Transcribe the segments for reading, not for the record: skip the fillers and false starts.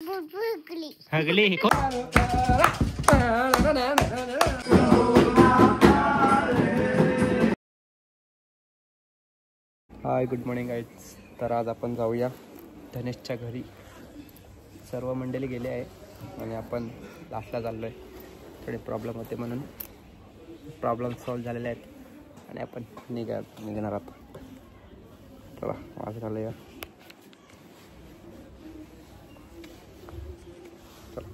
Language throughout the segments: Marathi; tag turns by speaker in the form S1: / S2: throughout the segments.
S1: Hooghly hi good morning guys. तर आज आपण जाऊया धनेशच्या घरी. सर्व मंडळी गेले आहे आणि आपण लास्टला चाललो आहे. थोडे प्रॉब्लेम होते म्हणून प्रॉब्लेम सॉल्व झालेले आहेत आणि आपण निघणार आहोत. चला वाजत आलं या. चला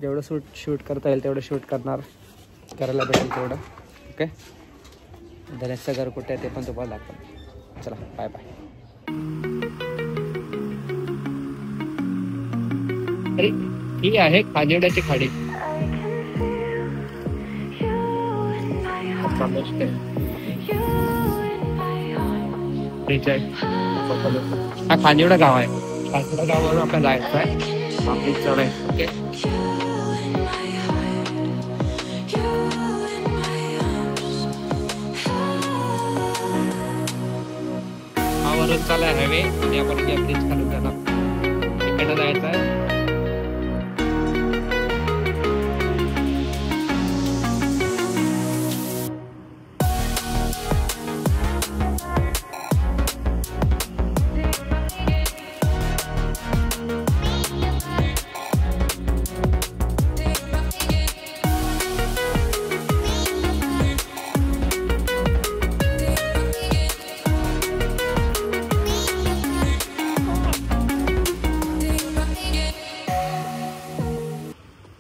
S1: जेवढं शूट करता येईल तेवढं शूट करायला भेटेल तेवढं. ओके. धनेशचं घर कुठे आहे ते पण तुम्हाला दाखवतो. चला बाय बाय. अरे ही आहे खानिवड्याची खाडी. हा खानिवडा गाव आहे. खानिवडा गावावरून आपल्याला जायचं आहे. आपली चढ आहे. ओके. वरून चालू आहे हायवे आणि आपण ब्रिज खालून जाणार. इकडनं जायचं आहे.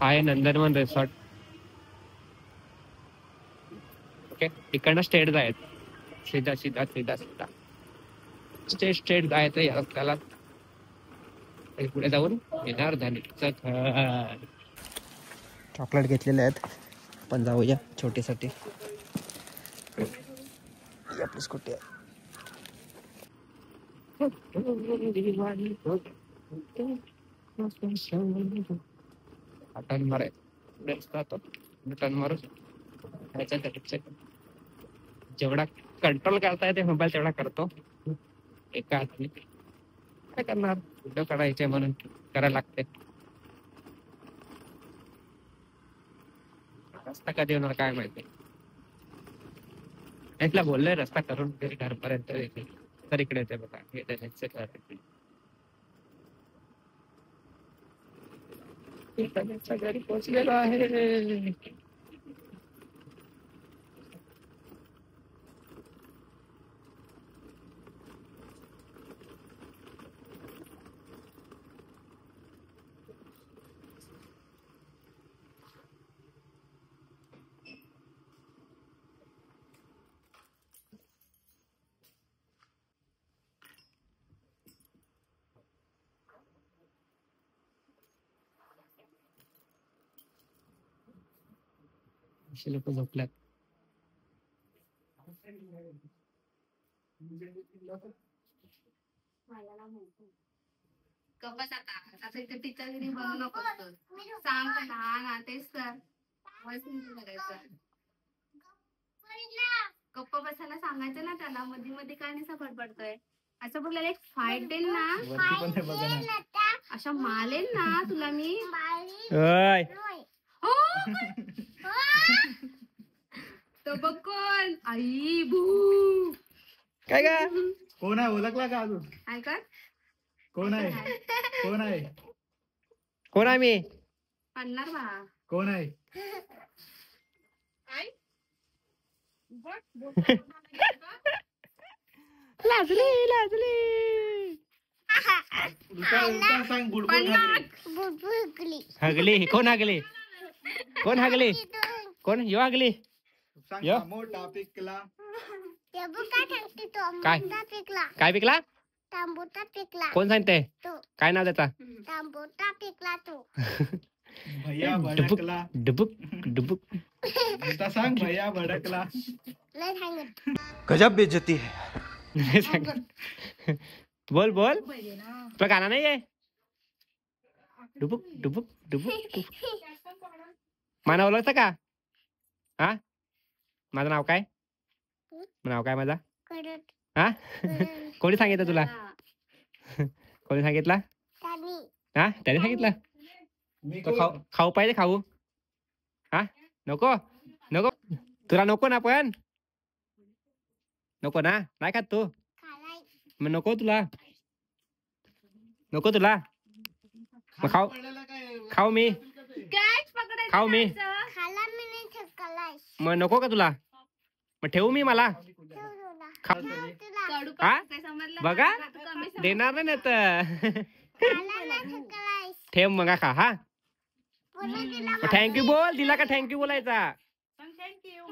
S1: आहे नंदनवन रिसॉर्ट. ओके. इकडनं स्ट्रेट जायचं. सीधा सीधा सीधा सीधा स्ट्रेट जायचं या रस्त्याला. पुढे जाऊन येणार धनेशचं घर. चॉकलेट घेतलेले आहेत. आपण जाऊया छोटीसाठी. आपली स्कूटी आहे. टर्न मारून जेवढा कंट्रोल करता येते मोबाईल तेवढा करतो. एका हाताने काय करणार. व्हिडिओ काढायचे म्हणून करायला लागते. रस्ता कधी होणार काय माहिती. ऐकला बोललोय रस्ता करून घरपर्यंत येते. तर इकडे येते बघा. हे धनेशचं घर. धनेशच्या घरी पोहोचलेलो आहे. लोक झोपल्यात.
S2: कपस आता इथे टीचरगिरी बनवू नको. सांग ना तेच तर गप्प बसायला सांगायचं ना त्याला. मध्ये मध्ये काय नाही फडफडतोय. असं बोललेलं एक फाईट देईल ना. अशा मालेल ना तुला मी. तो बघ कोण. आई भू
S1: काय का.
S3: कोण आहे ओळखला का अजून.
S2: ऐका
S3: कोण आहे. कोण आहे.
S1: कोण आहे मी.
S2: पडणार बा.
S3: कोण आहे.
S1: लाजली लाजली.
S3: सांग बुडबुड
S1: हगली. कोण हगली. कोण हगली. कोण यो हगली.
S3: मोठा पिकला.
S1: काय काय पिकला.
S4: तांबूटा पिकला.
S1: कोण सांगते. काय नाव त्याचा.
S4: तांबूटा पिकला तो.
S3: भैया भडकला.
S1: डुबुक डुबुक.
S3: सांग भैया भडकला.
S1: गजब बेइज्जती है. बोल बोल. तुला गाणं नाही आहे. डुबुक डुबुक डुबुक. माझं नाव ओळखतं का. हा माझं नाव काय. नाव काय माझा. हा कोणी सांगितलं तुला. कोणी सांगितलं. हा त्याने सांगितलं
S3: मी
S1: तो खाऊ पाहिजे खाऊ हा नको नको तुला नको ना पण नको ना नाही खात तू
S4: खालाय
S1: मग नको तुला मग खाऊ मी
S2: कॅच पकडायचं
S1: खाऊ मी.
S2: जायचं.
S4: खाला मी नाही ठेवलाय
S1: मग नको का तुला मग ठेवू मी मला
S4: तुला
S1: खाऊ
S4: तुला
S2: कडू
S1: हा?
S2: पकडायचं समजलं
S1: बघा.
S2: ना? आता कमी समजलं.
S1: देणार नाही तर
S4: खाला नाही ठेवलाय
S1: ठेव मग खा हा
S4: पुन्हा तिला
S1: थँक्यू बोल दिला का थँक्यू बोलायचा
S2: पण thank you,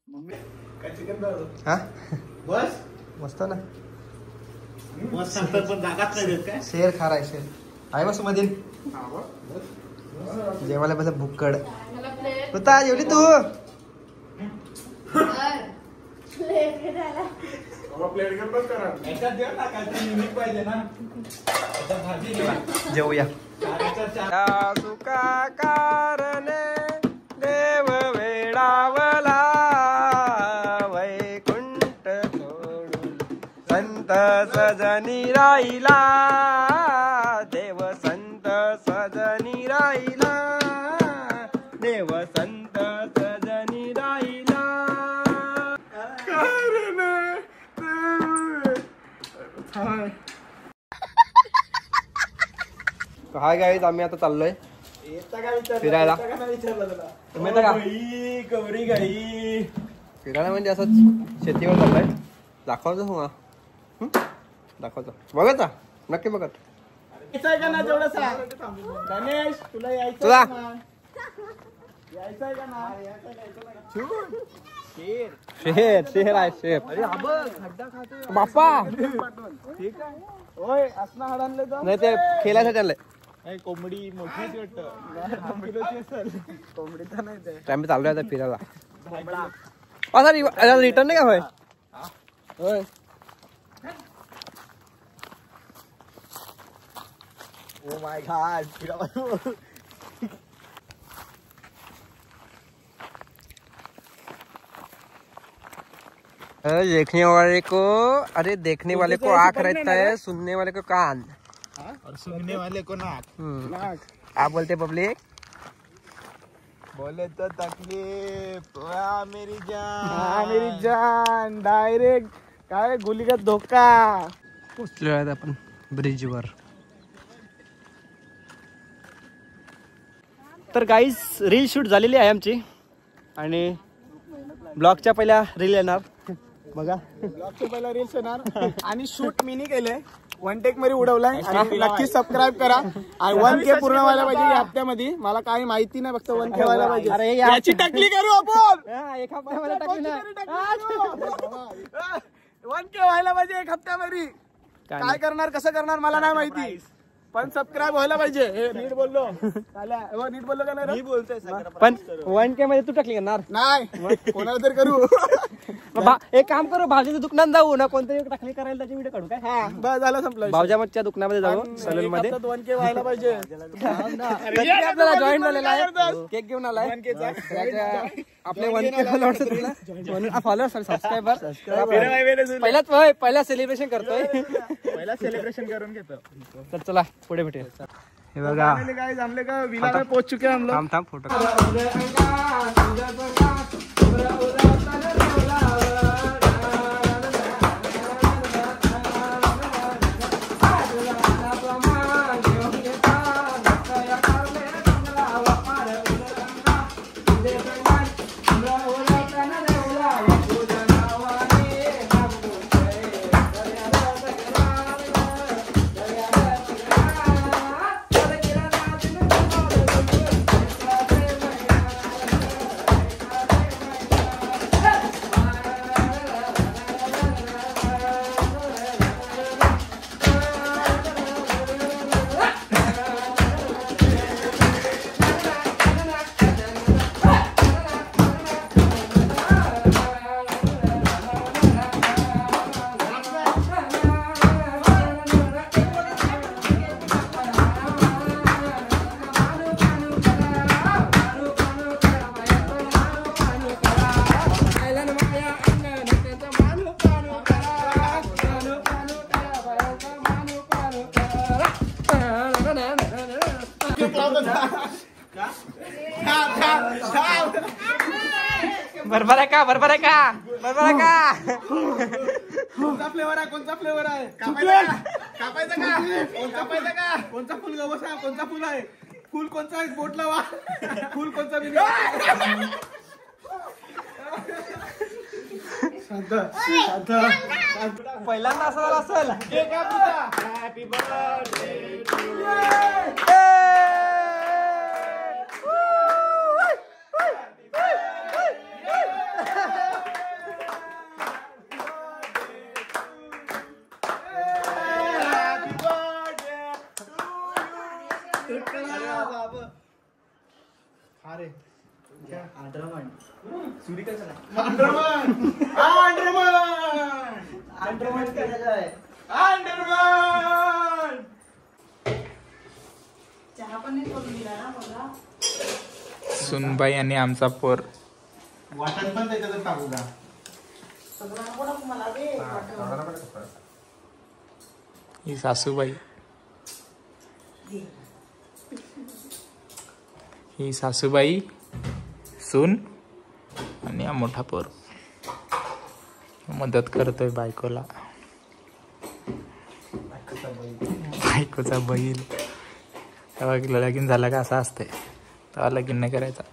S2: मम्मा.
S3: काय चिकन दारू
S1: हा
S3: बस
S1: मस्त ना
S3: बस सांगतात पण जागाच नाही देत काय
S1: शेर खाराय शेर आहे बस मध्ये जेवायला बस भुक्कड होता जेवली तू
S3: प्लेट घेऊन बस करा याच्यात देऊ ना काय युनिक पाहिजे ना याच्यात भाजी घे.
S1: जेवूया
S3: चाराच्या चार
S1: सुका कारणे देव वेडावला वैकुंठ सोडून संत सजनी राहिला देव संत सजनी राहिला देव संत सजनी राहिला हाय गाईज आम्ही आता चाललोय फिरायला. तुम्ही येता का?
S3: कवरी गाई
S1: फिरायला म्हणजे असंच शेतीवर चाललंय दाखवतो मग दाखवतो बघत नक्की बघत
S3: यायचंय का ना जेवढं सांग गणेश तुला यायचं
S1: तुला
S3: यायचंय का ना
S1: शेर शेर आहे शेर बाप्पा
S3: ठीक आहे होय असं हाड आणले तर
S1: नाही ते खेळायसाठी आणलंय
S3: कोंबडी मोठीच वाटतं कोंबडी तर नाही ते
S1: आम्ही चाललोय आता फिरायला असा रिटर्न नाही का होय होय
S3: ओ माय गॉड
S1: देखने वाले को अरे देखने वाले को आँख रहता है सुनने वाले को कान
S3: और सुनने वाले को नाक
S1: आप बोलते पब्लिक
S3: बोले तो तकलीफ मेरी जान डायरेक्ट काय गुलीगत धोका
S1: पोचलो आहेत आपण ब्रिजवर. तर गाईज रील शूट झालेली आहे आमची आणि ब्लॉगच्या पहिल्या रील येणार बघा.
S3: ब्लॉगच्या पहिला रील्स येणार आणि शूट मिनी केले 1 टेक मध्ये उडवलाय आणि नक्की सबस्क्राईब करा आणि 1K पूर्ण व्हायला पाहिजे या हप्त्यामध्ये. मला काही माहिती नाही फक्त 1K व्हायला पाहिजे.
S1: अरे
S3: याची टकली करू आपण
S1: एका पायामध्ये टाकली ना.
S3: 1K व्हायला पाहिजे 1 हप्त्यामध्ये. काय करणार कसं करणार मला नाही माहिती पण सबस्क्राईब व्हायला पाहिजे. हे नीट बोललो नीट बोललो का नाही बोलतोय
S1: पण 1K मध्ये तू टाकली करणार
S3: नाही कोणाला तरी करू.
S1: एक काम करू भाऊजीच्या दुकानात जाऊ ना कोणतरी टाकली करायला त्याची व्हिडिओ काढू काय.
S3: हा बस झालं संपलं.
S1: भाऊजाच्या दुकानामध्ये जाऊ सलून मध्ये
S3: 1K व्हायला पाहिजे.
S1: आपल्याला जॉईन झालेला आहे केक घेऊन आलाय आपले 1K फॉलोअर्स सबस्क्रायबर पहिला सेलिब्रेशन करतोय.
S3: पहिला सेलिब्रेशन करून घेतो.
S1: तर चला पुढे भेटूया. हे बघा
S3: गाइस हम लोग विला में पहुंच चुके हैं हम लोग.
S1: थांब थांब फोटो बरोबर आहे का? बरोबर आहे का? बरोबर आहे का?
S3: कोणता फ्लेवर आहे? कोणता फ्लेवर आहे? कापायचा का? कापायचा का? कोणता फुल गवसा? कोणता फुल आहे? फुल कोणता आहे? बोट लावा. फुल कोणता?
S1: पहिल्यांदा असं झालं असेल.
S3: Happy birthday to you.
S5: सुनबाई आणि आमचा पोर.
S3: वाटण पण त्याच्यात टाकू का?
S5: ही सासूबाई, ही सासूबाई, सून आणि हा मोठा पोर मदत करतोय बायकोला. बायकोचा बैल. तेव्हा लगीन झाला का असं असते, तेव्हा लगीन नाही करायचा.